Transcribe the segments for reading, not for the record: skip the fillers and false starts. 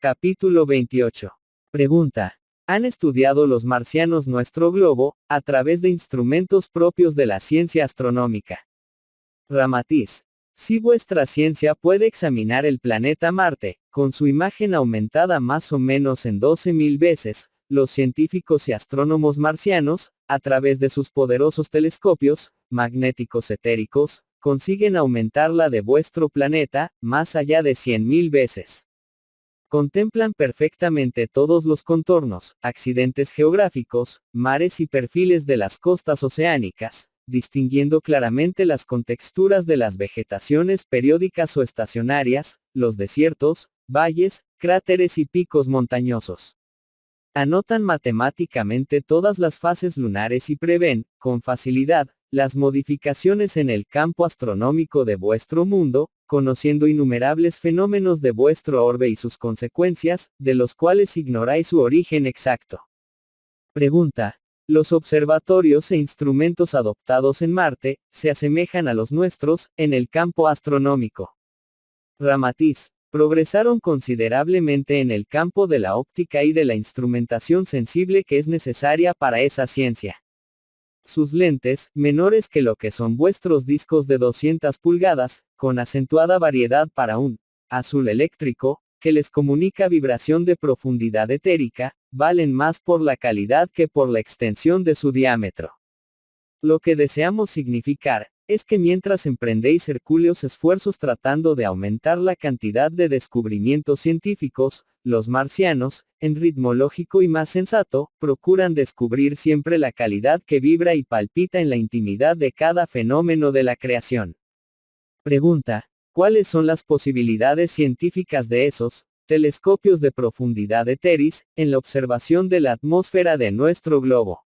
Capítulo 28. Pregunta. ¿Han estudiado los marcianos nuestro globo, a través de instrumentos propios de la ciencia astronómica? Ramatiz. Si vuestra ciencia puede examinar el planeta Marte, con su imagen aumentada más o menos en 12.000 veces, los científicos y astrónomos marcianos, a través de sus poderosos telescopios, magnéticos etéricos, consiguen aumentarla de vuestro planeta, más allá de 100.000 veces. Contemplan perfectamente todos los contornos, accidentes geográficos, mares y perfiles de las costas oceánicas, distinguiendo claramente las contexturas de las vegetaciones periódicas o estacionarias, los desiertos, valles, cráteres y picos montañosos. Anotan matemáticamente todas las fases lunares y prevén, con facilidad, las modificaciones en el campo astronómico de vuestro mundo, conociendo innumerables fenómenos de vuestro orbe y sus consecuencias, de los cuales ignoráis su origen exacto. Pregunta. ¿Los observatorios e instrumentos adoptados en Marte, se asemejan a los nuestros, en el campo astronómico? Ramatiz. Progresaron considerablemente en el campo de la óptica y de la instrumentación sensible que es necesaria para esa ciencia. Sus lentes, menores que lo que son vuestros discos de 200 pulgadas, con acentuada variedad para un azul eléctrico, que les comunica vibración de profundidad etérica, valen más por la calidad que por la extensión de su diámetro. Lo que deseamos significar, es que mientras emprendéis hercúleos esfuerzos tratando de aumentar la cantidad de descubrimientos científicos, los marcianos, en ritmo lógico y más sensato, procuran descubrir siempre la calidad que vibra y palpita en la intimidad de cada fenómeno de la creación. Pregunta. ¿Cuáles son las posibilidades científicas de esos telescopios de profundidad etéris, en la observación de la atmósfera de nuestro globo?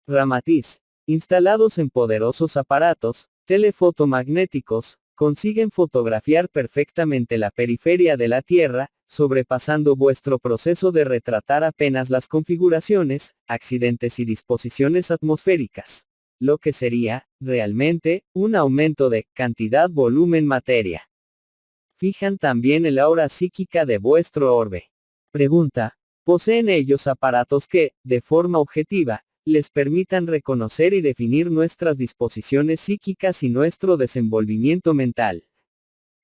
Ramatiz. Instalados en poderosos aparatos telefotomagnéticos, consiguen fotografiar perfectamente la periferia de la Tierra, sobrepasando vuestro proceso de retratar apenas las configuraciones, accidentes y disposiciones atmosféricas. Lo que sería, realmente, un aumento de cantidad-volumen-materia. Fijan también el aura psíquica de vuestro orbe. Pregunta. ¿Poseen ellos aparatos que, de forma objetiva, les permitan reconocer y definir nuestras disposiciones psíquicas y nuestro desenvolvimiento mental?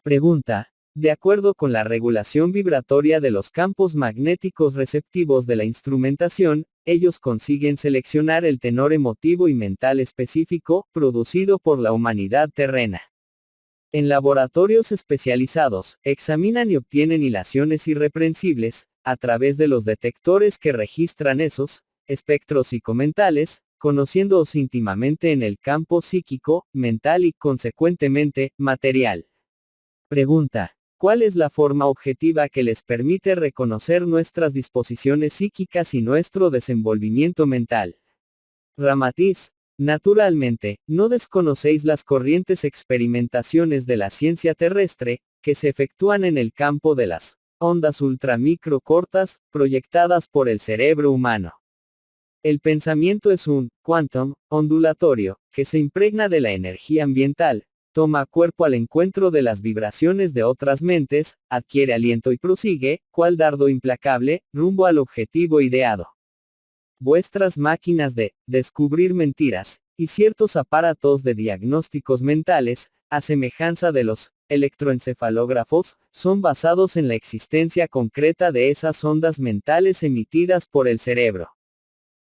Pregunta. De acuerdo con la regulación vibratoria de los campos magnéticos receptivos de la instrumentación, ellos consiguen seleccionar el tenor emotivo y mental específico, producido por la humanidad terrena. En laboratorios especializados, examinan y obtienen hilaciones irreprensibles, a través de los detectores que registran esos espectros psicomentales, conociéndoos íntimamente en el campo psíquico, mental y, consecuentemente, material. Pregunta. ¿Cuál es la forma objetiva que les permite reconocer nuestras disposiciones psíquicas y nuestro desenvolvimiento mental? Ramatiz. Naturalmente, no desconocéis las corrientes experimentaciones de la ciencia terrestre, que se efectúan en el campo de las ondas ultramicro cortas, proyectadas por el cerebro humano. El pensamiento es un quantum ondulatorio, que se impregna de la energía ambiental, toma cuerpo al encuentro de las vibraciones de otras mentes, adquiere aliento y prosigue, cual dardo implacable, rumbo al objetivo ideado. Vuestras máquinas de descubrir mentiras, y ciertos aparatos de diagnósticos mentales, a semejanza de los electroencefalógrafos, son basados en la existencia concreta de esas ondas mentales emitidas por el cerebro.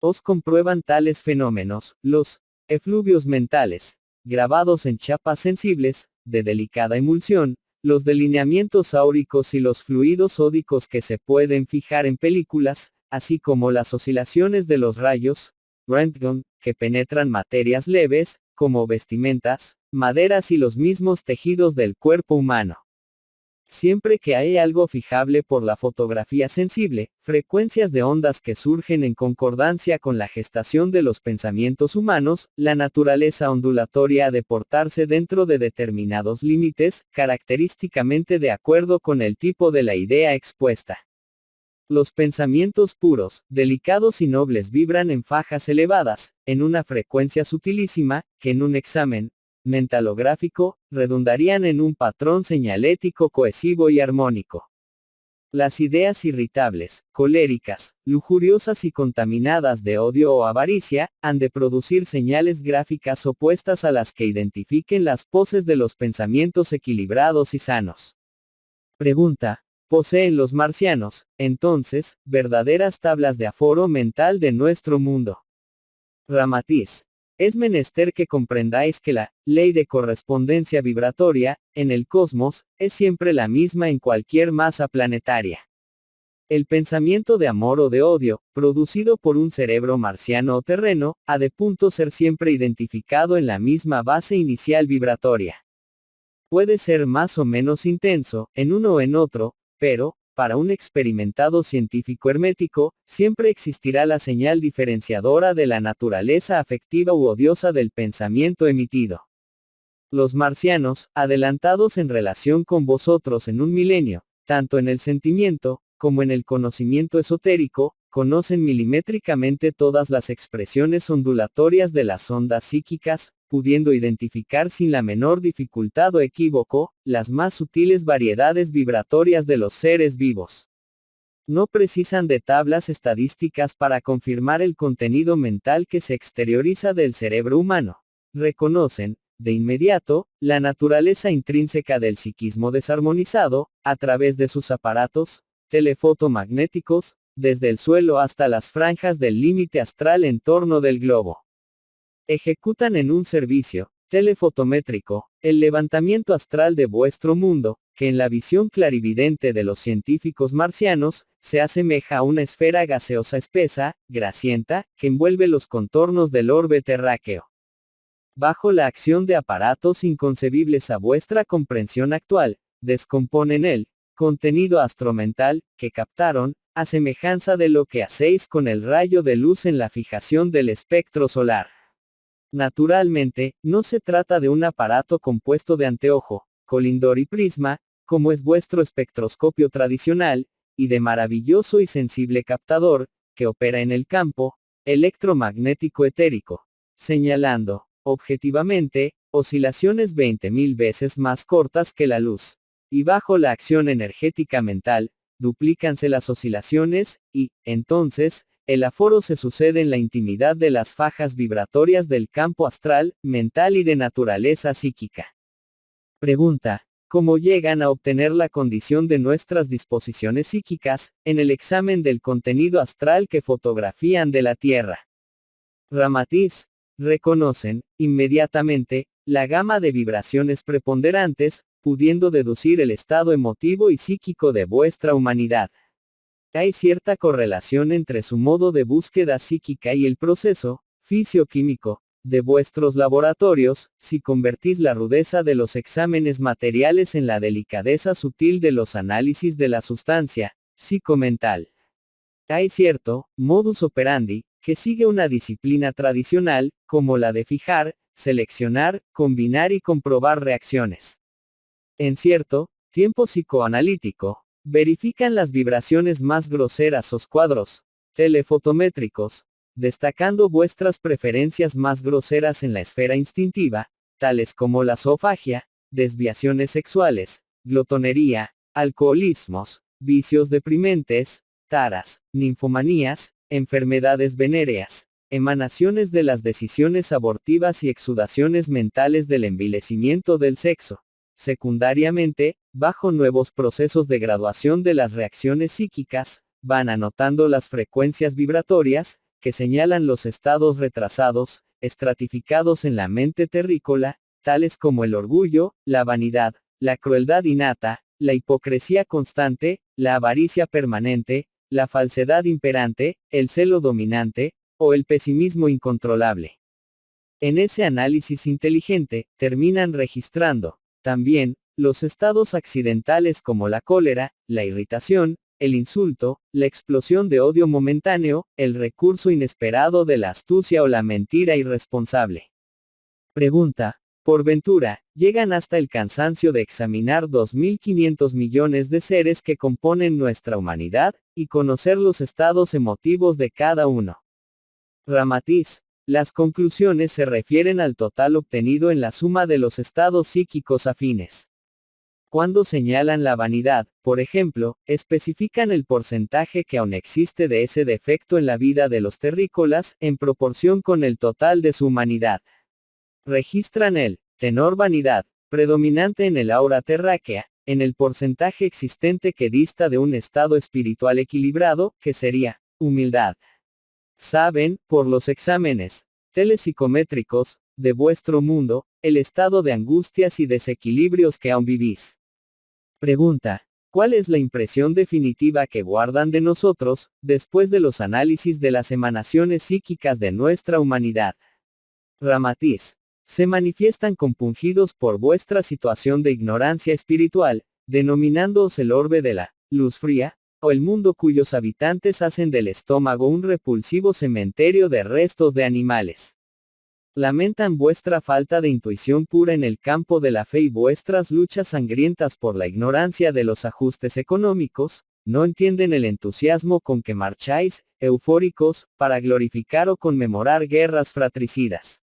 Os comprueban tales fenómenos, los efluvios mentales, grabados en chapas sensibles, de delicada emulsión, los delineamientos áuricos y los fluidos ódicos que se pueden fijar en películas, así como las oscilaciones de los rayos Röntgen, que penetran materias leves, como vestimentas, maderas y los mismos tejidos del cuerpo humano. Siempre que hay algo fijable por la fotografía sensible, frecuencias de ondas que surgen en concordancia con la gestación de los pensamientos humanos, la naturaleza ondulatoria ha de portarse dentro de determinados límites, característicamente de acuerdo con el tipo de la idea expuesta. Los pensamientos puros, delicados y nobles vibran en fajas elevadas, en una frecuencia sutilísima, que en un examen mentalográfico, redundarían en un patrón señalético cohesivo y armónico. Las ideas irritables, coléricas, lujuriosas y contaminadas de odio o avaricia, han de producir señales gráficas opuestas a las que identifiquen las poses de los pensamientos equilibrados y sanos. Pregunta. ¿Poseen los marcianos, entonces, verdaderas tablas de aforo mental de nuestro mundo? Ramatiz. Es menester que comprendáis que la ley de correspondencia vibratoria, en el cosmos, es siempre la misma en cualquier masa planetaria. El pensamiento de amor o de odio, producido por un cerebro marciano o terreno, ha de punto ser siempre identificado en la misma base inicial vibratoria. Puede ser más o menos intenso, en uno o en otro, pero, para un experimentado científico hermético, siempre existirá la señal diferenciadora de la naturaleza afectiva u odiosa del pensamiento emitido. Los marcianos, adelantados en relación con vosotros en un milenio, tanto en el sentimiento, como en el conocimiento esotérico, conocen milimétricamente todas las expresiones ondulatorias de las ondas psíquicas, pudiendo identificar sin la menor dificultad o equívoco, las más sutiles variedades vibratorias de los seres vivos. No precisan de tablas estadísticas para confirmar el contenido mental que se exterioriza del cerebro humano. Reconocen, de inmediato, la naturaleza intrínseca del psiquismo desarmonizado, a través de sus aparatos telefotomagnéticos, desde el suelo hasta las franjas del límite astral en torno del globo. Ejecutan en un servicio telefotométrico el levantamiento astral de vuestro mundo, que en la visión clarividente de los científicos marcianos, se asemeja a una esfera gaseosa espesa, grasienta, que envuelve los contornos del orbe terráqueo. Bajo la acción de aparatos inconcebibles a vuestra comprensión actual, descomponen el contenido astromental, que captaron, a semejanza de lo que hacéis con el rayo de luz en la fijación del espectro solar. Naturalmente, no se trata de un aparato compuesto de anteojo, colindor y prisma, como es vuestro espectroscopio tradicional, y de maravilloso y sensible captador, que opera en el campo electromagnético etérico, señalando, objetivamente, oscilaciones 20.000 veces más cortas que la luz. Y bajo la acción energética mental, duplícanse las oscilaciones, y, entonces, el aforo se sucede en la intimidad de las fajas vibratorias del campo astral, mental y de naturaleza psíquica. Pregunta. ¿Cómo llegan a obtener la condición de nuestras disposiciones psíquicas, en el examen del contenido astral que fotografían de la Tierra? Ramatiz. Reconocen, inmediatamente, la gama de vibraciones preponderantes, pudiendo deducir el estado emotivo y psíquico de vuestra humanidad. Hay cierta correlación entre su modo de búsqueda psíquica y el proceso fisioquímico de vuestros laboratorios, si convertís la rudeza de los exámenes materiales en la delicadeza sutil de los análisis de la sustancia psicomental. Hay cierto modus operandi que sigue una disciplina tradicional, como la de fijar, seleccionar, combinar y comprobar reacciones. En cierto tiempo psicoanalítico, verifican las vibraciones más groseras os cuadros telefotométricos, destacando vuestras preferencias más groseras en la esfera instintiva, tales como la zoofagia, desviaciones sexuales, glotonería, alcoholismos, vicios deprimentes, taras, ninfomanías, enfermedades venéreas, emanaciones de las decisiones abortivas y exudaciones mentales del envilecimiento del sexo. Secundariamente, bajo nuevos procesos de graduación de las reacciones psíquicas, van anotando las frecuencias vibratorias, que señalan los estados retrasados, estratificados en la mente terrícola, tales como el orgullo, la vanidad, la crueldad innata, la hipocresía constante, la avaricia permanente, la falsedad imperante, el celo dominante, o el pesimismo incontrolable. En ese análisis inteligente, terminan registrando, también, los estados accidentales como la cólera, la irritación, el insulto, la explosión de odio momentáneo, el recurso inesperado de la astucia o la mentira irresponsable. Pregunta. Por ventura, llegan hasta el cansancio de examinar 2.500 millones de seres que componen nuestra humanidad, y conocer los estados emotivos de cada uno. Ramatiz. Las conclusiones se refieren al total obtenido en la suma de los estados psíquicos afines. Cuando señalan la vanidad, por ejemplo, especifican el porcentaje que aún existe de ese defecto en la vida de los terrícolas, en proporción con el total de su humanidad. Registran el tenor vanidad, predominante en el aura terráquea, en el porcentaje existente que dista de un estado espiritual equilibrado, que sería humildad. Saben, por los exámenes telepsicométricos de vuestro mundo, el estado de angustias y desequilibrios que aún vivís. Pregunta: ¿cuál es la impresión definitiva que guardan de nosotros, después de los análisis de las emanaciones psíquicas de nuestra humanidad? Ramatiz: se manifiestan compungidos por vuestra situación de ignorancia espiritual, denominándoos el orbe de la luz fría, o el mundo cuyos habitantes hacen del estómago un repulsivo cementerio de restos de animales. Lamentan vuestra falta de intuición pura en el campo de la fe y vuestras luchas sangrientas por la ignorancia de los ajustes económicos, no entienden el entusiasmo con que marcháis, eufóricos, para glorificar o conmemorar guerras fratricidas.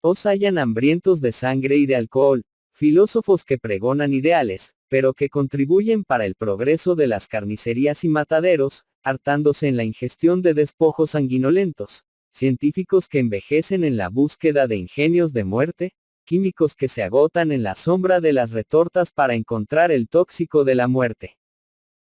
Os hallan hambrientos de sangre y de alcohol, filósofos que pregonan ideales, pero que contribuyen para el progreso de las carnicerías y mataderos, hartándose en la ingestión de despojos sanguinolentos, científicos que envejecen en la búsqueda de ingenios de muerte, químicos que se agotan en la sombra de las retortas para encontrar el tóxico de la muerte.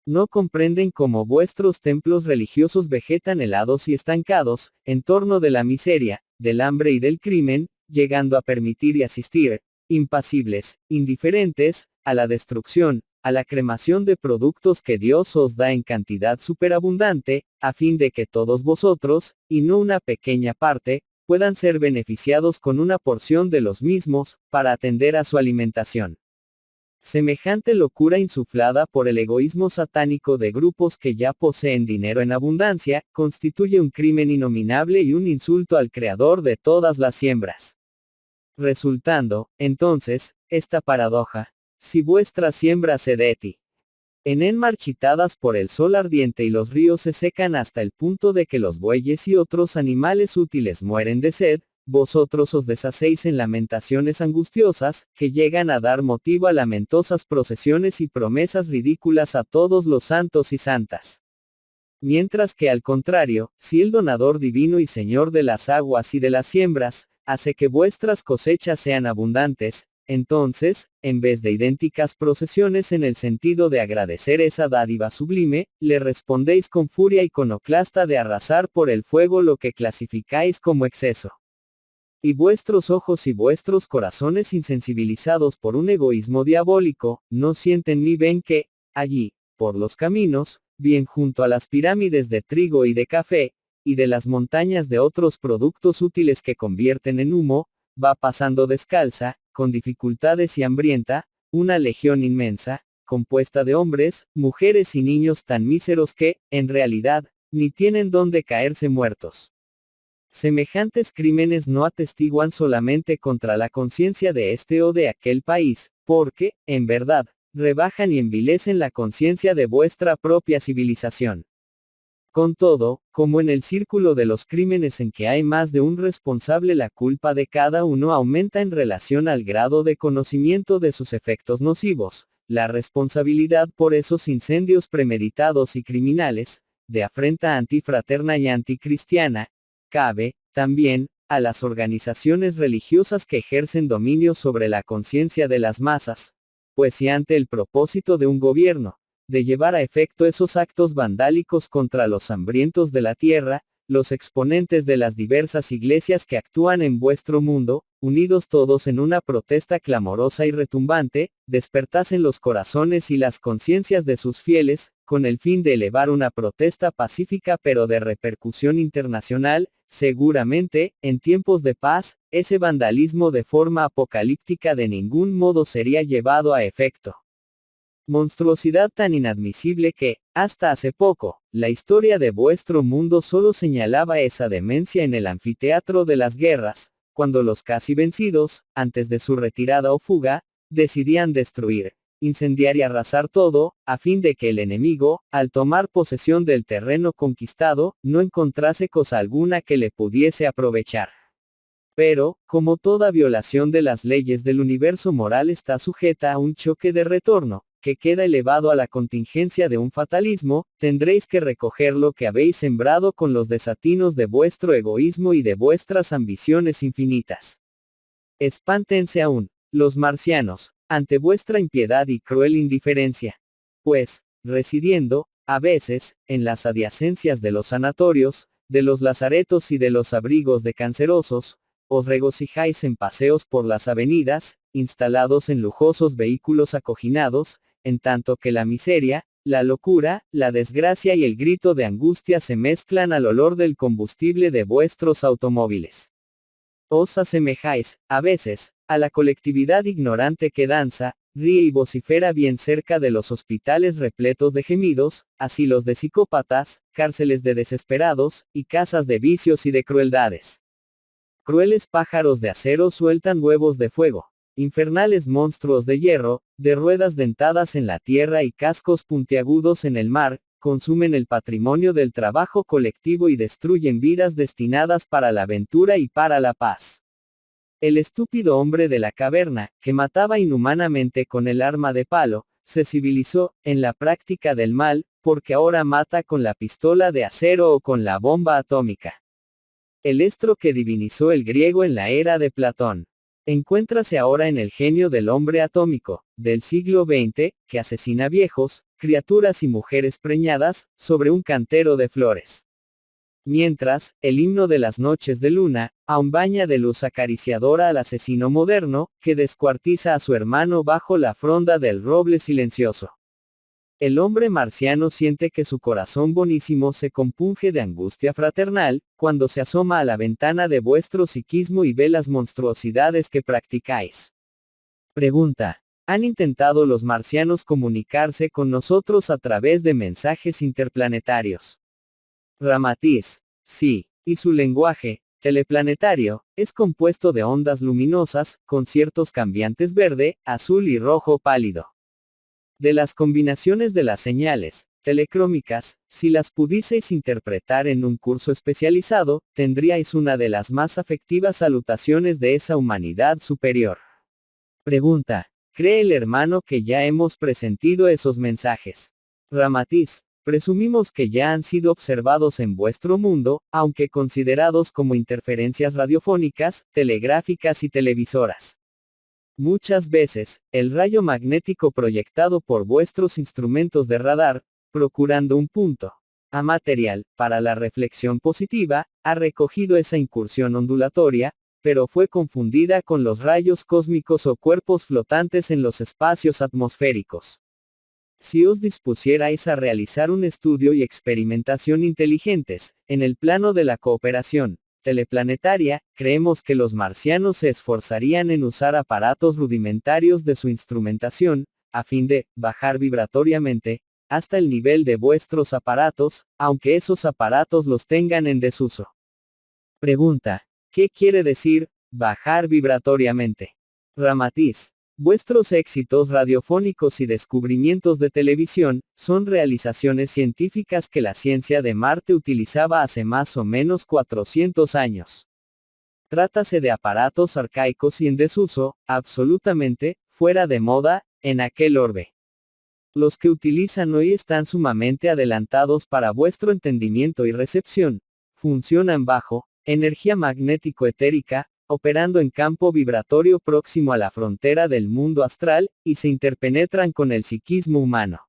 No comprenden cómo vuestros templos religiosos vegetan helados y estancados, en torno de la miseria, del hambre y del crimen, llegando a permitir y asistir, impasibles, indiferentes, a la destrucción, a la cremación de productos que Dios os da en cantidad superabundante, a fin de que todos vosotros, y no una pequeña parte, puedan ser beneficiados con una porción de los mismos, para atender a su alimentación. Semejante locura insuflada por el egoísmo satánico de grupos que ya poseen dinero en abundancia, constituye un crimen innominable y un insulto al Creador de todas las siembras. Resultando, entonces, esta paradoja: si vuestra siembra se deti en marchitadas por el sol ardiente y los ríos se secan hasta el punto de que los bueyes y otros animales útiles mueren de sed, vosotros os deshacéis en lamentaciones angustiosas, que llegan a dar motivo a lamentosas procesiones y promesas ridículas a todos los santos y santas. Mientras que al contrario, si el donador divino y Señor de las aguas y de las siembras, hace que vuestras cosechas sean abundantes, entonces, en vez de idénticas procesiones en el sentido de agradecer esa dádiva sublime, le respondéis con furia iconoclasta de arrasar por el fuego lo que clasificáis como exceso. Y vuestros ojos y vuestros corazones insensibilizados por un egoísmo diabólico, no sienten ni ven que, allí, por los caminos, bien junto a las pirámides de trigo y de café, y de las montañas de otros productos útiles que convierten en humo, va pasando descalza, con dificultades y hambrienta, una legión inmensa, compuesta de hombres, mujeres y niños tan míseros que, en realidad, ni tienen dónde caerse muertos. Semejantes crímenes no atestiguan solamente contra la conciencia de este o de aquel país, porque, en verdad, rebajan y envilecen la conciencia de vuestra propia civilización. Con todo, como en el círculo de los crímenes en que hay más de un responsable, la culpa de cada uno aumenta en relación al grado de conocimiento de sus efectos nocivos. La responsabilidad por esos incendios premeditados y criminales, de afrenta antifraterna y anticristiana, cabe, también, a las organizaciones religiosas que ejercen dominio sobre la conciencia de las masas, pues si ante el propósito de un gobierno, de llevar a efecto esos actos vandálicos contra los hambrientos de la tierra, los exponentes de las diversas iglesias que actúan en vuestro mundo, unidos todos en una protesta clamorosa y retumbante, despertasen los corazones y las conciencias de sus fieles, con el fin de elevar una protesta pacífica pero de repercusión internacional, seguramente, en tiempos de paz, ese vandalismo de forma apocalíptica de ningún modo sería llevado a efecto. Monstruosidad tan inadmisible que, hasta hace poco, la historia de vuestro mundo solo señalaba esa demencia en el anfiteatro de las guerras, cuando los casi vencidos, antes de su retirada o fuga, decidían destruir, incendiar y arrasar todo, a fin de que el enemigo, al tomar posesión del terreno conquistado, no encontrase cosa alguna que le pudiese aprovechar. Pero, como toda violación de las leyes del universo moral está sujeta a un choque de retorno, que queda elevado a la contingencia de un fatalismo, tendréis que recoger lo que habéis sembrado con los desatinos de vuestro egoísmo y de vuestras ambiciones infinitas. Espántense aún, los marcianos, ante vuestra impiedad y cruel indiferencia. Pues, residiendo, a veces, en las adyacencias de los sanatorios, de los lazaretos y de los abrigos de cancerosos, os regocijáis en paseos por las avenidas, instalados en lujosos vehículos acoginados, en tanto que la miseria, la locura, la desgracia y el grito de angustia se mezclan al olor del combustible de vuestros automóviles. Os asemejáis, a veces, a la colectividad ignorante que danza, ríe y vocifera bien cerca de los hospitales repletos de gemidos, asilos de psicópatas, cárceles de desesperados, y casas de vicios y de crueldades. Crueles pájaros de acero sueltan huevos de fuego. Infernales monstruos de hierro, de ruedas dentadas en la tierra y cascos puntiagudos en el mar, consumen el patrimonio del trabajo colectivo y destruyen vidas destinadas para la aventura y para la paz. El estúpido hombre de la caverna, que mataba inhumanamente con el arma de palo, se civilizó, en la práctica del mal, porque ahora mata con la pistola de acero o con la bomba atómica. El estro que divinizó el griego en la era de Platón. Encuéntrase ahora en el genio del hombre atómico, del siglo XX, que asesina viejos, criaturas y mujeres preñadas, sobre un cantero de flores. Mientras, el himno de las noches de luna, aún baña de luz acariciadora al asesino moderno, que descuartiza a su hermano bajo la fronda del roble silencioso. El hombre marciano siente que su corazón bonísimo se compunge de angustia fraternal, cuando se asoma a la ventana de vuestro psiquismo y ve las monstruosidades que practicáis. Pregunta. ¿Han intentado los marcianos comunicarse con nosotros a través de mensajes interplanetarios? Ramatiz. Sí, y su lenguaje, teleplanetario, es compuesto de ondas luminosas, con ciertos cambiantes verde, azul y rojo pálido. De las combinaciones de las señales, telecrómicas, si las pudieseis interpretar en un curso especializado, tendríais una de las más afectivas salutaciones de esa humanidad superior. Pregunta. ¿Cree el hermano que ya hemos presentido esos mensajes? Ramatiz. Presumimos que ya han sido observados en vuestro mundo, aunque considerados como interferencias radiofónicas, telegráficas y televisoras. Muchas veces, el rayo magnético proyectado por vuestros instrumentos de radar, procurando un punto amaterial, para la reflexión positiva, ha recogido esa incursión ondulatoria, pero fue confundida con los rayos cósmicos o cuerpos flotantes en los espacios atmosféricos. Si os dispusierais a realizar un estudio y experimentación inteligentes, en el plano de la cooperación teleplanetaria, creemos que los marcianos se esforzarían en usar aparatos rudimentarios de su instrumentación, a fin de bajar vibratoriamente, hasta el nivel de vuestros aparatos, aunque esos aparatos los tengan en desuso. Pregunta. ¿Qué quiere decir, bajar vibratoriamente? Ramatiz. Vuestros éxitos radiofónicos y descubrimientos de televisión, son realizaciones científicas que la ciencia de Marte utilizaba hace más o menos 400 años. Trátase de aparatos arcaicos y en desuso, absolutamente, fuera de moda, en aquel orbe. Los que utilizan hoy están sumamente adelantados para vuestro entendimiento y recepción. Funcionan bajo energía magnético-etérica, operando en campo vibratorio próximo a la frontera del mundo astral, y se interpenetran con el psiquismo humano.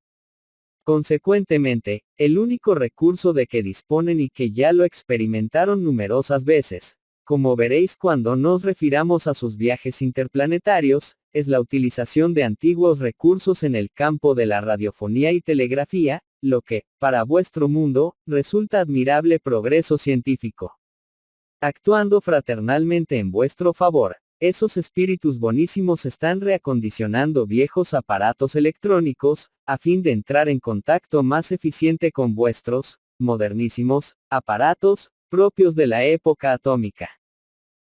Consecuentemente, el único recurso de que disponen y que ya lo experimentaron numerosas veces, como veréis cuando nos refiramos a sus viajes interplanetarios, es la utilización de antiguos recursos en el campo de la radiofonía y telegrafía, lo que, para vuestro mundo, resulta admirable progreso científico. Actuando fraternalmente en vuestro favor, esos espíritus bonísimos están reacondicionando viejos aparatos electrónicos, a fin de entrar en contacto más eficiente con vuestros, modernísimos, aparatos, propios de la época atómica.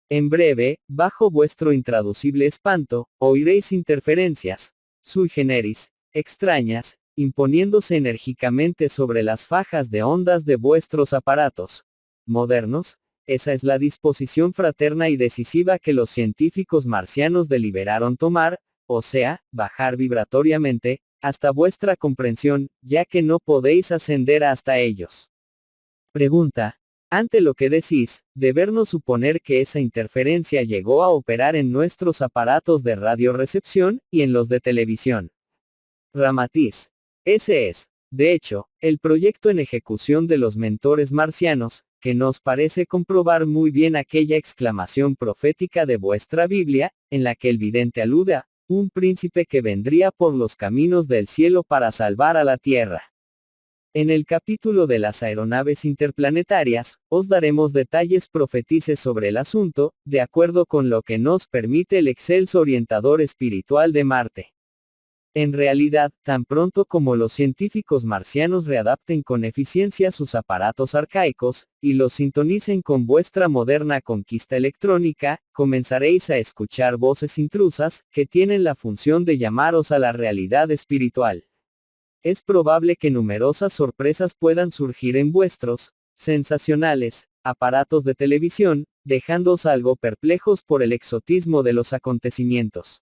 En breve, bajo vuestro intraducible espanto, oiréis interferencias, sui generis, extrañas, imponiéndose enérgicamente sobre las fajas de ondas de vuestros aparatos modernos, Esa es la disposición fraterna y decisiva que los científicos marcianos deliberaron tomar, o sea, bajar vibratoriamente, hasta vuestra comprensión, ya que no podéis ascender hasta ellos. Pregunta. Ante lo que decís, debernos suponer que esa interferencia llegó a operar en nuestros aparatos de radiorecepción, y en los de televisión. Ramatiz. Ese es, de hecho, el proyecto en ejecución de los mentores marcianos, que nos parece comprobar muy bien aquella exclamación profética de vuestra Biblia, en la que el vidente alude a un príncipe que vendría por los caminos del cielo para salvar a la tierra. En el capítulo de las aeronaves interplanetarias, os daremos detalles profetices sobre el asunto, de acuerdo con lo que nos permite el excelso orientador espiritual de Marte. En realidad, tan pronto como los científicos marcianos readapten con eficiencia sus aparatos arcaicos, y los sintonicen con vuestra moderna conquista electrónica, comenzaréis a escuchar voces intrusas, que tienen la función de llamaros a la realidad espiritual. Es probable que numerosas sorpresas puedan surgir en vuestros, sensacionales, aparatos de televisión, dejándoos algo perplejos por el exotismo de los acontecimientos.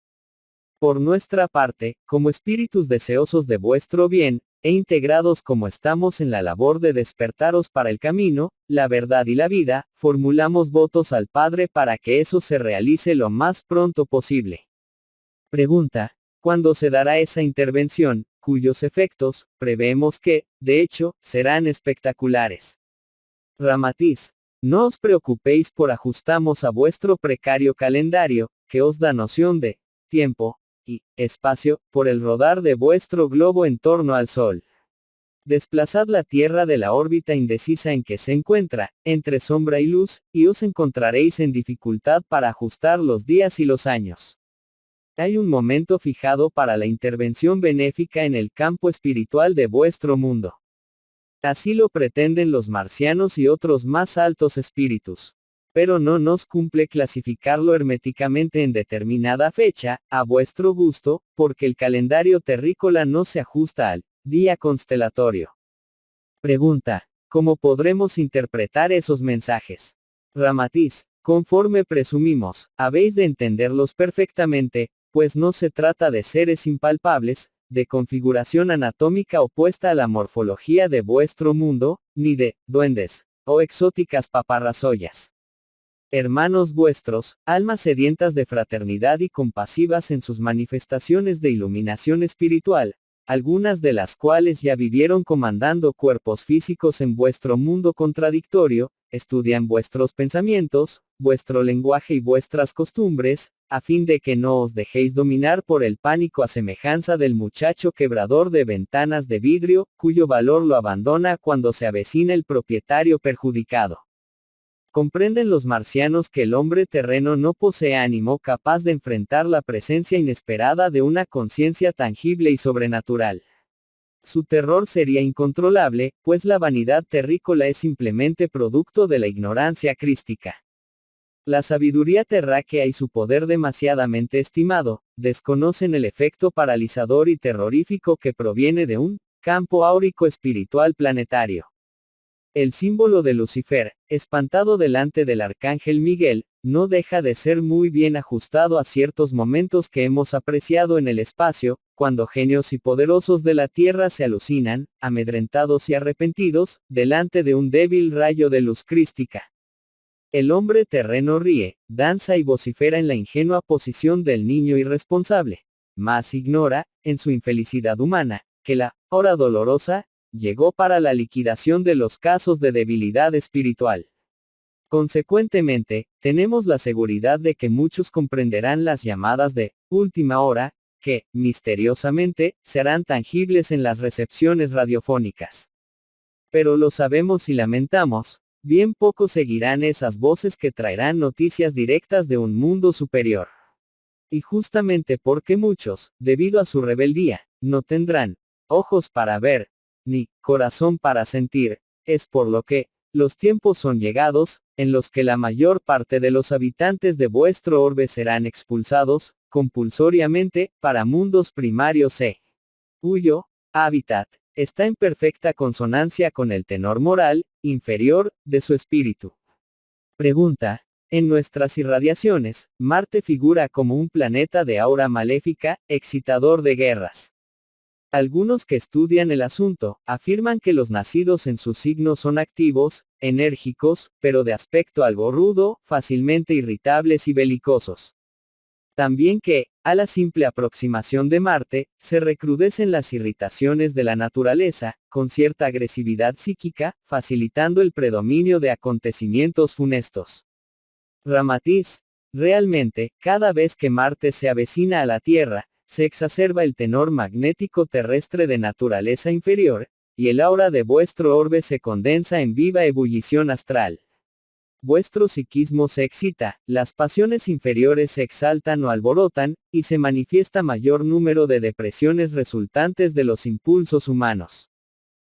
Por nuestra parte, como espíritus deseosos de vuestro bien, e integrados como estamos en la labor de despertaros para el camino, la verdad y la vida, formulamos votos al Padre para que eso se realice lo más pronto posible. Pregunta. ¿Cuándo se dará esa intervención, cuyos efectos, prevemos que, de hecho, serán espectaculares? Ramatiz. No os preocupéis por ajustamos a vuestro precario calendario, que os da noción de tiempo y espacio, por el rodar de vuestro globo en torno al Sol. Desplazad la Tierra de la órbita indecisa en que se encuentra, entre sombra y luz, y os encontraréis en dificultad para ajustar los días y los años. Hay un momento fijado para la intervención benéfica en el campo espiritual de vuestro mundo. Así lo pretenden los marcianos y otros más altos espíritus. Pero no nos cumple clasificarlo herméticamente en determinada fecha, a vuestro gusto, porque el calendario terrícola no se ajusta al día constelatorio. Pregunta. ¿Cómo podremos interpretar esos mensajes? Ramatiz. Conforme presumimos, habéis de entenderlos perfectamente, pues no se trata de seres impalpables, de configuración anatómica opuesta a la morfología de vuestro mundo, ni de duendes, o exóticas paparrasollas. Hermanos vuestros, almas sedientas de fraternidad y compasivas en sus manifestaciones de iluminación espiritual, algunas de las cuales ya vivieron comandando cuerpos físicos en vuestro mundo contradictorio, estudian vuestros pensamientos, vuestro lenguaje y vuestras costumbres, a fin de que no os dejéis dominar por el pánico a semejanza del muchacho quebrador de ventanas de vidrio, cuyo valor lo abandona cuando se avecina el propietario perjudicado. Comprenden los marcianos que el hombre terreno no posee ánimo capaz de enfrentar la presencia inesperada de una conciencia tangible y sobrenatural. Su terror sería incontrolable, pues la vanidad terrícola es simplemente producto de la ignorancia crística. La sabiduría terráquea y su poder demasiadamente estimado, desconocen el efecto paralizador y terrorífico que proviene de un campo áurico espiritual planetario. El símbolo de Lucifer, espantado delante del arcángel Miguel, no deja de ser muy bien ajustado a ciertos momentos que hemos apreciado en el espacio, cuando genios y poderosos de la tierra se alucinan, amedrentados y arrepentidos, delante de un débil rayo de luz crística. El hombre terreno ríe, danza y vocifera en la ingenua posición del niño irresponsable, mas ignora, en su infelicidad humana, que la hora dolorosa llegó para la liquidación de los casos de debilidad espiritual. Consecuentemente, tenemos la seguridad de que muchos comprenderán las llamadas de última hora, que, misteriosamente, serán tangibles en las recepciones radiofónicas. Pero lo sabemos y lamentamos, bien poco seguirán esas voces que traerán noticias directas de un mundo superior. Y justamente porque muchos, debido a su rebeldía, no tendrán ojos para ver, ni corazón para sentir, es por lo que, los tiempos son llegados, en los que la mayor parte de los habitantes de vuestro orbe serán expulsados, compulsoriamente, para mundos primarios cuyo hábitat está en perfecta consonancia con el tenor moral inferior de su espíritu. Pregunta. En nuestras irradiaciones, Marte figura como un planeta de aura maléfica, excitador de guerras. Algunos que estudian el asunto, afirman que los nacidos en su signo son activos, enérgicos, pero de aspecto algo rudo, fácilmente irritables y belicosos. También que, a la simple aproximación de Marte, se recrudecen las irritaciones de la naturaleza, con cierta agresividad psíquica, facilitando el predominio de acontecimientos funestos. Ramatiz. Realmente, cada vez que Marte se avecina a la Tierra, se exacerba el tenor magnético terrestre de naturaleza inferior, y el aura de vuestro orbe se condensa en viva ebullición astral. Vuestro psiquismo se excita, las pasiones inferiores se exaltan o alborotan, y se manifiesta mayor número de depresiones resultantes de los impulsos humanos.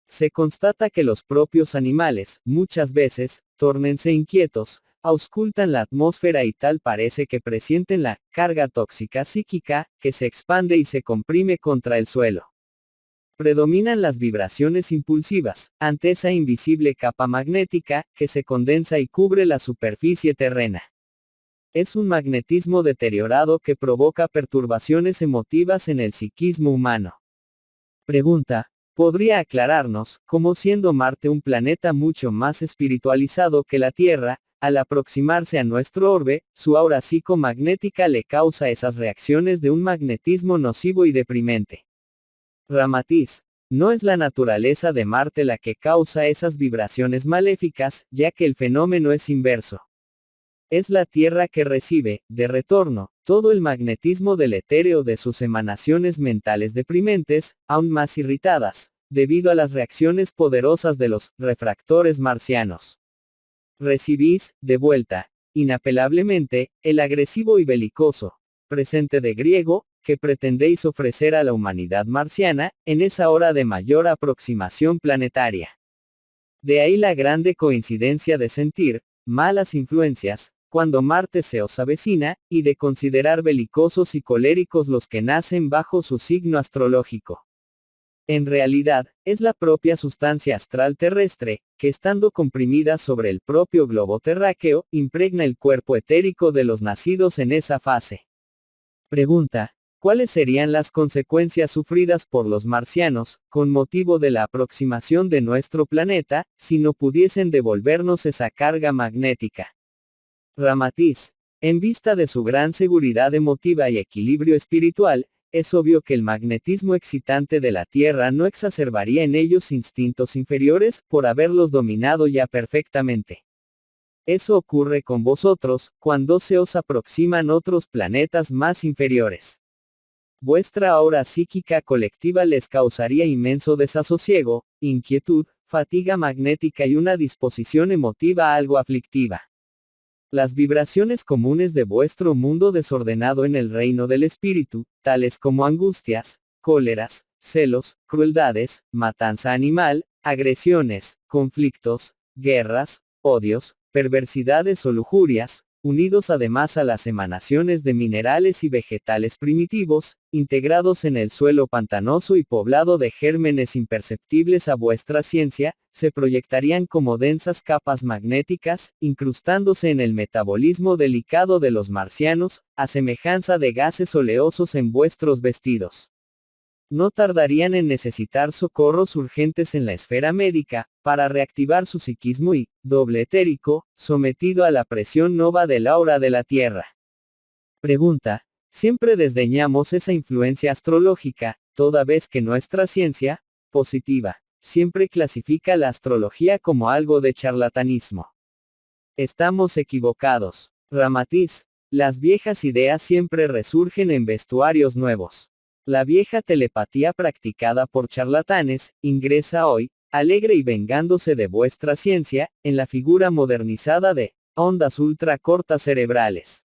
Se constata que los propios animales, muchas veces, tórnense inquietos, auscultan la atmósfera y tal parece que presienten la carga tóxica psíquica, que se expande y se comprime contra el suelo. Predominan las vibraciones impulsivas, ante esa invisible capa magnética, que se condensa y cubre la superficie terrena. Es un magnetismo deteriorado que provoca perturbaciones emotivas en el psiquismo humano. Pregunta. ¿Podría aclararnos, cómo siendo Marte un planeta mucho más espiritualizado que la Tierra, al aproximarse a nuestro orbe, su aura psicomagnética le causa esas reacciones de un magnetismo nocivo y deprimente? Ramatiz. No es la naturaleza de Marte la que causa esas vibraciones maléficas, ya que el fenómeno es inverso. Es la Tierra que recibe, de retorno, todo el magnetismo del etéreo de sus emanaciones mentales deprimentes, aún más irritadas, debido a las reacciones poderosas de los refractores marcianos. Recibís, de vuelta, inapelablemente, el agresivo y belicoso, presente de griego, que pretendéis ofrecer a la humanidad marciana, en esa hora de mayor aproximación planetaria. De ahí la grande coincidencia de sentir, malas influencias, cuando Marte se os avecina, y de considerar belicosos y coléricos los que nacen bajo su signo astrológico. En realidad, es la propia sustancia astral terrestre, que estando comprimida sobre el propio globo terráqueo, impregna el cuerpo etérico de los nacidos en esa fase. Pregunta. ¿Cuáles serían las consecuencias sufridas por los marcianos, con motivo de la aproximación de nuestro planeta, si no pudiesen devolvernos esa carga magnética? Ramatiz. En vista de su gran seguridad emotiva y equilibrio espiritual, es obvio que el magnetismo excitante de la Tierra no exacerbaría en ellos instintos inferiores, por haberlos dominado ya perfectamente. Eso ocurre con vosotros, cuando se os aproximan otros planetas más inferiores. Vuestra aura psíquica colectiva les causaría inmenso desasosiego, inquietud, fatiga magnética y una disposición emotiva algo aflictiva. Las vibraciones comunes de vuestro mundo desordenado en el reino del espíritu, tales como angustias, cóleras, celos, crueldades, matanza animal, agresiones, conflictos, guerras, odios, perversidades o lujurias, unidos además a las emanaciones de minerales y vegetales primitivos, integrados en el suelo pantanoso y poblado de gérmenes imperceptibles a vuestra ciencia, se proyectarían como densas capas magnéticas, incrustándose en el metabolismo delicado de los marcianos, a semejanza de gases oleosos en vuestros vestidos. No tardarían en necesitar socorros urgentes en la esfera médica, para reactivar su psiquismo y, doble etérico, sometido a la presión nova del aura de la Tierra. Pregunta. Siempre desdeñamos esa influencia astrológica, toda vez que nuestra ciencia, positiva, siempre clasifica la astrología como algo de charlatanismo. Estamos equivocados. Ramatiz. Las viejas ideas siempre resurgen en vestuarios nuevos. La vieja telepatía practicada por charlatanes, ingresa hoy, alegre y vengándose de vuestra ciencia, en la figura modernizada de ondas ultracortas cerebrales.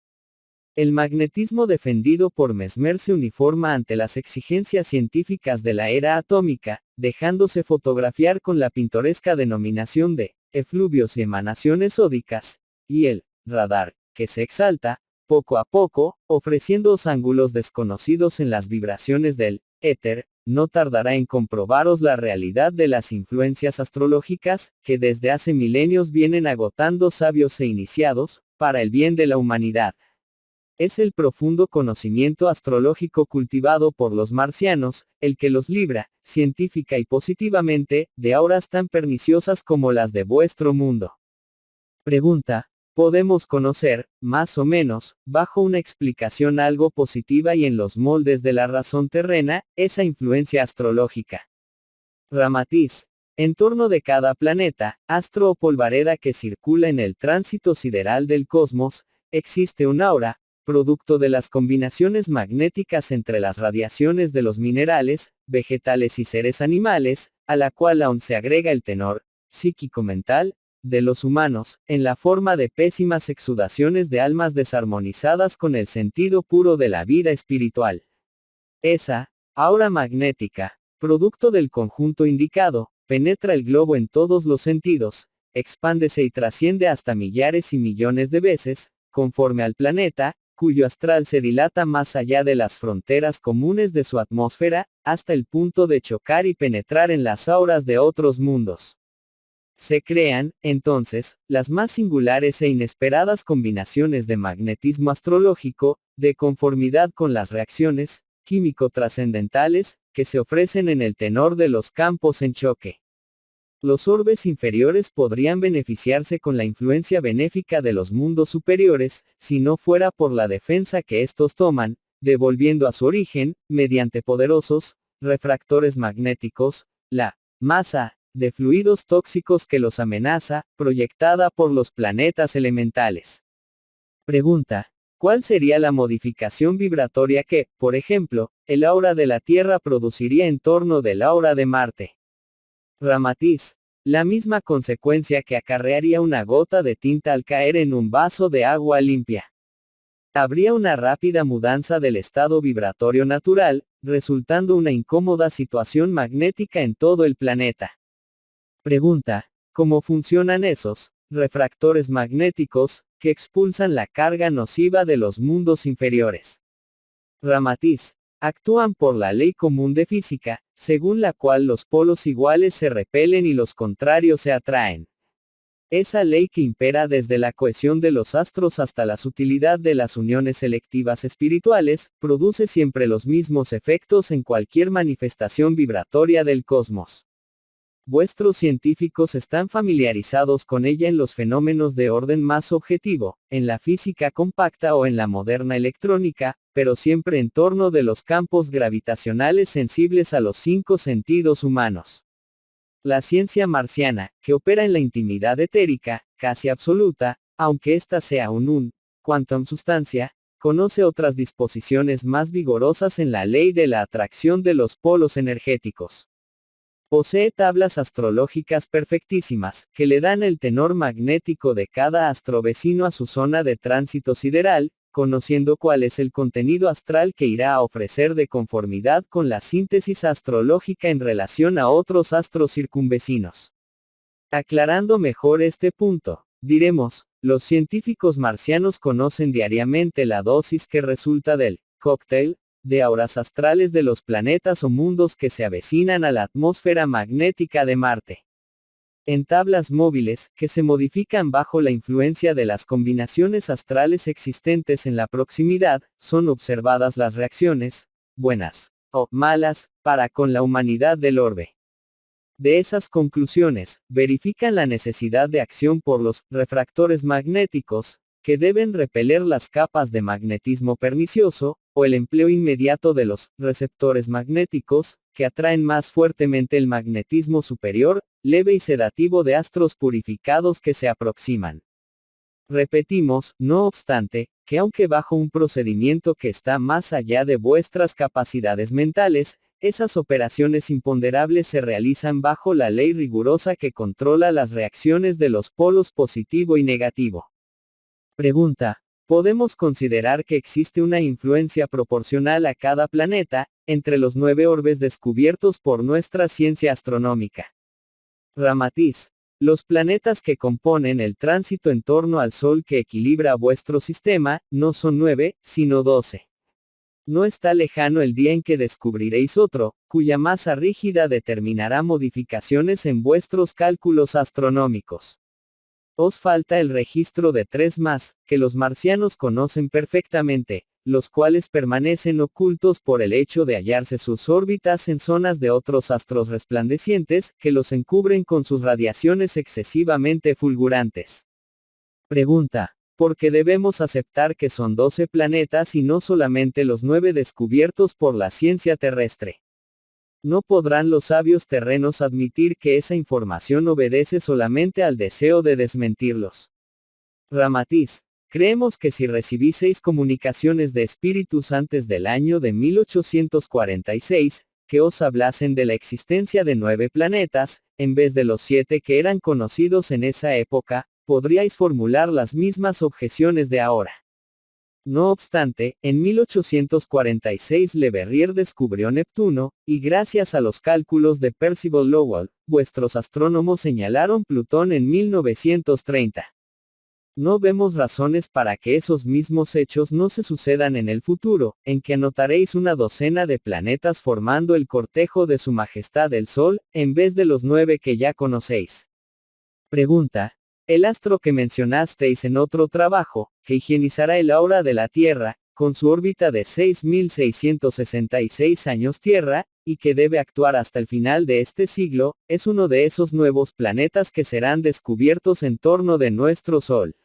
El magnetismo defendido por Mesmer se uniforma ante las exigencias científicas de la era atómica, dejándose fotografiar con la pintoresca denominación de efluvios y emanaciones ódicas, y el radar, que se exalta, poco a poco, ofreciéndoos ángulos desconocidos en las vibraciones del éter, no tardará en comprobaros la realidad de las influencias astrológicas, que desde hace milenios vienen agotando sabios e iniciados, para el bien de la humanidad. Es el profundo conocimiento astrológico cultivado por los marcianos, el que los libra, científica y positivamente, de auras tan perniciosas como las de vuestro mundo. Pregunta: podemos conocer, más o menos, bajo una explicación algo positiva y en los moldes de la razón terrena, esa influencia astrológica? Ramatiz: en torno de cada planeta, astro o polvareda que circula en el tránsito sideral del cosmos, existe un aura, producto de las combinaciones magnéticas entre las radiaciones de los minerales, vegetales y seres animales, a la cual aún se agrega el tenor psíquico-mental de los humanos, en la forma de pésimas exudaciones de almas desarmonizadas con el sentido puro de la vida espiritual. Esa aura magnética, producto del conjunto indicado, penetra el globo en todos los sentidos, expándese y trasciende hasta millares y millones de veces, conforme al planeta, cuyo astral se dilata más allá de las fronteras comunes de su atmósfera, hasta el punto de chocar y penetrar en las auras de otros mundos. Se crean, entonces, las más singulares e inesperadas combinaciones de magnetismo astrológico, de conformidad con las reacciones químico-trascendentales, que se ofrecen en el tenor de los campos en choque. Los orbes inferiores podrían beneficiarse con la influencia benéfica de los mundos superiores, si no fuera por la defensa que estos toman, devolviendo a su origen, mediante poderosos refractores magnéticos, la masa de fluidos tóxicos que los amenaza, proyectada por los planetas elementales. Pregunta: ¿cuál sería la modificación vibratoria que, por ejemplo, el aura de la Tierra produciría en torno del aura de Marte? Ramatiz: la misma consecuencia que acarrearía una gota de tinta al caer en un vaso de agua limpia. Habría una rápida mudanza del estado vibratorio natural, resultando una incómoda situación magnética en todo el planeta. Pregunta: ¿cómo funcionan esos refractores magnéticos, que expulsan la carga nociva de los mundos inferiores? Ramatiz: actúan por la ley común de física, según la cual los polos iguales se repelen y los contrarios se atraen. Esa ley que impera desde la cohesión de los astros hasta la sutilidad de las uniones selectivas espirituales, produce siempre los mismos efectos en cualquier manifestación vibratoria del cosmos. Vuestros científicos están familiarizados con ella en los fenómenos de orden más objetivo, en la física compacta o en la moderna electrónica, pero siempre en torno de los campos gravitacionales sensibles a los 5 sentidos humanos. La ciencia marciana, que opera en la intimidad etérica, casi absoluta, aunque ésta sea un quantum sustancia, conoce otras disposiciones más vigorosas en la ley de la atracción de los polos energéticos. Posee tablas astrológicas perfectísimas, que le dan el tenor magnético de cada astro vecino a su zona de tránsito sideral, conociendo cuál es el contenido astral que irá a ofrecer de conformidad con la síntesis astrológica en relación a otros astros circunvecinos. Aclarando mejor este punto, diremos, los científicos marcianos conocen diariamente la dosis que resulta del cóctel de auras astrales de los planetas o mundos que se avecinan a la atmósfera magnética de Marte. En tablas móviles, que se modifican bajo la influencia de las combinaciones astrales existentes en la proximidad, son observadas las reacciones, buenas o malas, para con la humanidad del orbe. De esas conclusiones, verifican la necesidad de acción por los refractores magnéticos, que deben repeler las capas de magnetismo pernicioso, o el empleo inmediato de los receptores magnéticos, que atraen más fuertemente el magnetismo superior, leve y sedativo de astros purificados que se aproximan. Repetimos, no obstante, que aunque bajo un procedimiento que está más allá de vuestras capacidades mentales, esas operaciones imponderables se realizan bajo la ley rigurosa que controla las reacciones de los polos positivo y negativo. Pregunta: ¿podemos considerar que existe una influencia proporcional a cada planeta, entre los 9 orbes descubiertos por nuestra ciencia astronómica? Ramatiz: los planetas que componen el tránsito en torno al Sol que equilibra vuestro sistema, no son 9, sino 12. No está lejano el día en que descubriréis otro, cuya masa rígida determinará modificaciones en vuestros cálculos astronómicos. Os falta el registro de 3 más, que los marcianos conocen perfectamente, los cuales permanecen ocultos por el hecho de hallarse sus órbitas en zonas de otros astros resplandecientes, que los encubren con sus radiaciones excesivamente fulgurantes. Pregunta: ¿por qué debemos aceptar que son 12 planetas y no solamente los 9 descubiertos por la ciencia terrestre? ¿No podrán los sabios terrenos admitir que esa información obedece solamente al deseo de desmentirlos? Ramatiz: creemos que si recibiseis comunicaciones de espíritus antes del año de 1846, que os hablasen de la existencia de 9 planetas, en vez de los 7 que eran conocidos en esa época, podríais formular las mismas objeciones de ahora. No obstante, en 1846 Le Verrier descubrió Neptuno, y gracias a los cálculos de Percival Lowell, vuestros astrónomos señalaron Plutón en 1930. No vemos razones para que esos mismos hechos no se sucedan en el futuro, en que notaréis una docena de planetas formando el cortejo de Su Majestad el Sol, en vez de los 9 que ya conocéis. Pregunta: el astro que mencionasteis en otro trabajo, que higienizará el aura de la Tierra, con su órbita de 6.666 años Tierra, y que debe actuar hasta el final de este siglo, es uno de esos nuevos planetas que serán descubiertos en torno de nuestro Sol.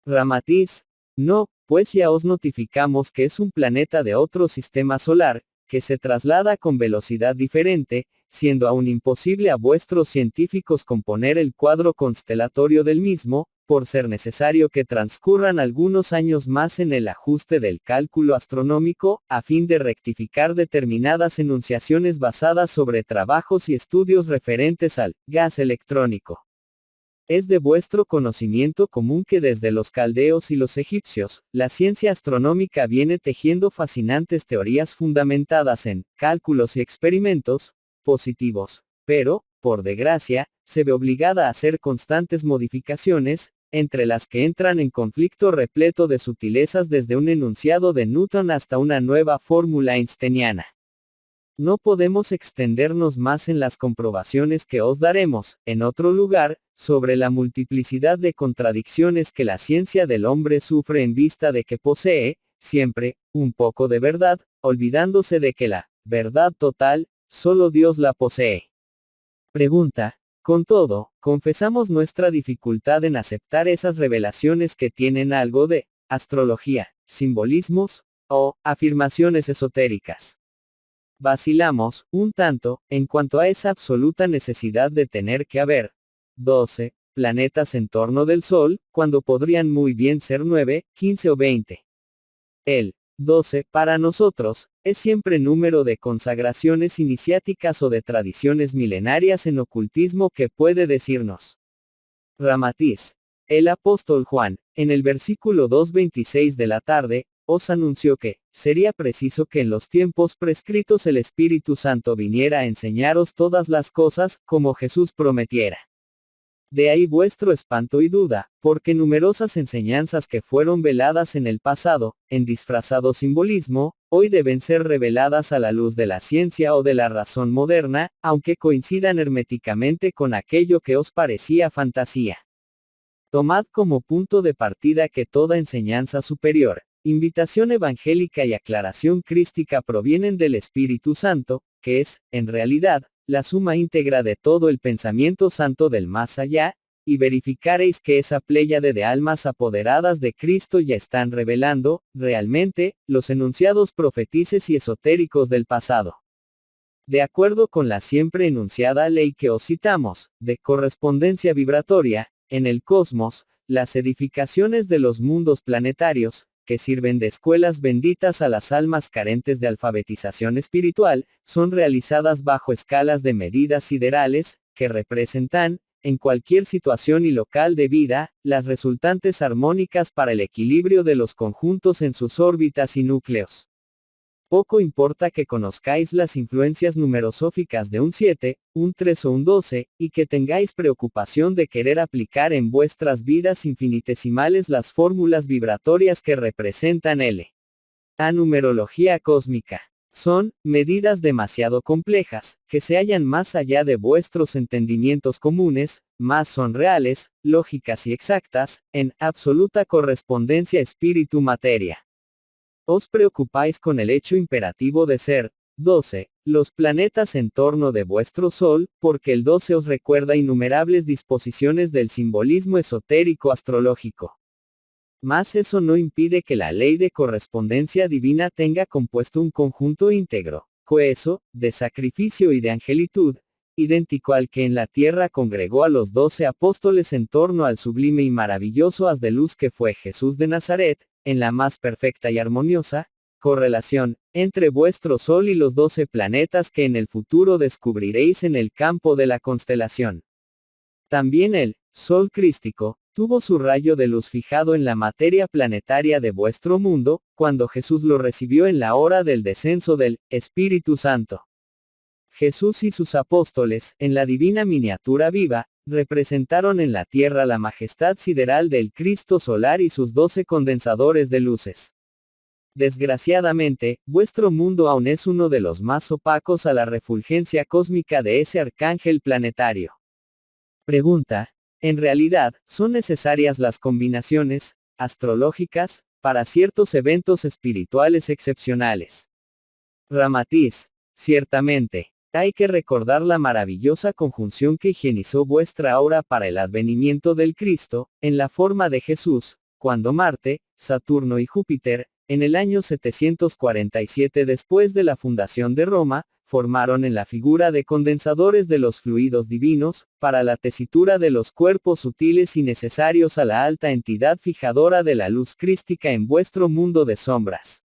Ramatiz: no, pues ya os notificamos que es un planeta de otro sistema solar, que se traslada con velocidad diferente, siendo aún imposible a vuestros científicos componer el cuadro constelatorio del mismo, por ser necesario que transcurran algunos años más en el ajuste del cálculo astronómico, a fin de rectificar determinadas enunciaciones basadas sobre trabajos y estudios referentes al gas electrónico. Es de vuestro conocimiento común que desde los caldeos y los egipcios, la ciencia astronómica viene tejiendo fascinantes teorías fundamentadas en cálculos y experimentos positivos, pero, por desgracia, se ve obligada a hacer constantes modificaciones, entre las que entran en conflicto repleto de sutilezas desde un enunciado de Newton hasta una nueva fórmula einsteiniana. No podemos extendernos más en las comprobaciones que os daremos, en otro lugar, sobre la multiplicidad de contradicciones que la ciencia del hombre sufre en vista de que posee, siempre, un poco de verdad, olvidándose de que la verdad total, solo Dios la posee. Pregunta: con todo, confesamos nuestra dificultad en aceptar esas revelaciones que tienen algo de astrología, simbolismos, o afirmaciones esotéricas. Vacilamos, un tanto, en cuanto a esa absoluta necesidad de tener que haber 12 planetas en torno del Sol, cuando podrían muy bien ser 9, 15 o 20. El 12, para nosotros, es siempre número de consagraciones iniciáticas o de tradiciones milenarias en ocultismo que puede decirnos. Ramatiz: el apóstol Juan, en el versículo 2:26 de la tarde, os anunció que sería preciso que en los tiempos prescritos el Espíritu Santo viniera a enseñaros todas las cosas, como Jesús prometiera. De ahí vuestro espanto y duda, porque numerosas enseñanzas que fueron veladas en el pasado, en disfrazado simbolismo, hoy deben ser reveladas a la luz de la ciencia o de la razón moderna, aunque coincidan herméticamente con aquello que os parecía fantasía. Tomad como punto de partida que toda enseñanza superior, invitación evangélica y aclaración crística provienen del Espíritu Santo, que es, en realidad, la suma íntegra de todo el pensamiento santo del más allá, y verificaréis que esa pléyade de almas apoderadas de Cristo ya están revelando, realmente, los enunciados profetices y esotéricos del pasado. De acuerdo con la siempre enunciada ley que os citamos, de correspondencia vibratoria, en el cosmos, las edificaciones de los mundos planetarios, que sirven de escuelas benditas a las almas carentes de alfabetización espiritual, son realizadas bajo escalas de medidas siderales, que representan, en cualquier situación y local de vida, las resultantes armónicas para el equilibrio de los conjuntos en sus órbitas y núcleos. Poco importa que conozcáis las influencias numerosóficas de un 7, un 3 o un 12, y que tengáis preocupación de querer aplicar en vuestras vidas infinitesimales las fórmulas vibratorias que representan L. A numerología cósmica. Son medidas demasiado complejas, que se hallan más allá de vuestros entendimientos comunes, más son reales, lógicas y exactas, en absoluta correspondencia espíritu-materia. Os preocupáis con el hecho imperativo de ser 12, los planetas en torno de vuestro Sol, porque el 12 os recuerda innumerables disposiciones del simbolismo esotérico astrológico. Mas eso no impide que la ley de correspondencia divina tenga compuesto un conjunto íntegro, coheso, de sacrificio y de angelitud, idéntico al que en la tierra congregó a los 12 apóstoles en torno al sublime y maravilloso haz de luz que fue Jesús de Nazaret, en la más perfecta y armoniosa correlación entre vuestro Sol y los 12 planetas que en el futuro descubriréis en el campo de la constelación. También el Sol crístico tuvo su rayo de luz fijado en la materia planetaria de vuestro mundo, cuando Jesús lo recibió en la hora del descenso del Espíritu Santo. Jesús y sus apóstoles, en la divina miniatura viva, representaron en la tierra la majestad sideral del Cristo solar y sus 12 condensadores de luces. Desgraciadamente, vuestro mundo aún es uno de los más opacos a la refulgencia cósmica de ese arcángel planetario. Pregunta. En realidad, ¿son necesarias las combinaciones astrológicas para ciertos eventos espirituales excepcionales? Ramatiz. Ciertamente. Hay que recordar la maravillosa conjunción que higienizó vuestra aura para el advenimiento del Cristo, en la forma de Jesús, cuando Marte, Saturno y Júpiter, en el año 747 después de la fundación de Roma, formaron en la figura de condensadores de los fluidos divinos, para la tesitura de los cuerpos sutiles y necesarios a la alta entidad fijadora de la luz crística en vuestro mundo de sombras.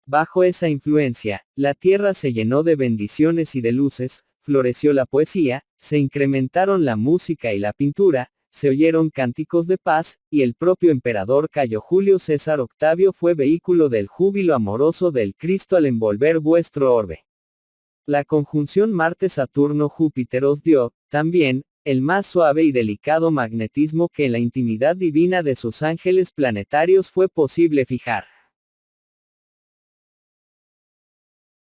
Bajo esa influencia, la tierra se llenó de bendiciones y de luces, floreció la poesía, se incrementaron la música y la pintura, se oyeron cánticos de paz, y el propio emperador Cayo Julio César Octavio fue vehículo del júbilo amoroso del Cristo al envolver vuestro orbe. La conjunción Marte-Saturno-Júpiter os dio, también, el más suave y delicado magnetismo que en la intimidad divina de sus ángeles planetarios fue posible fijar.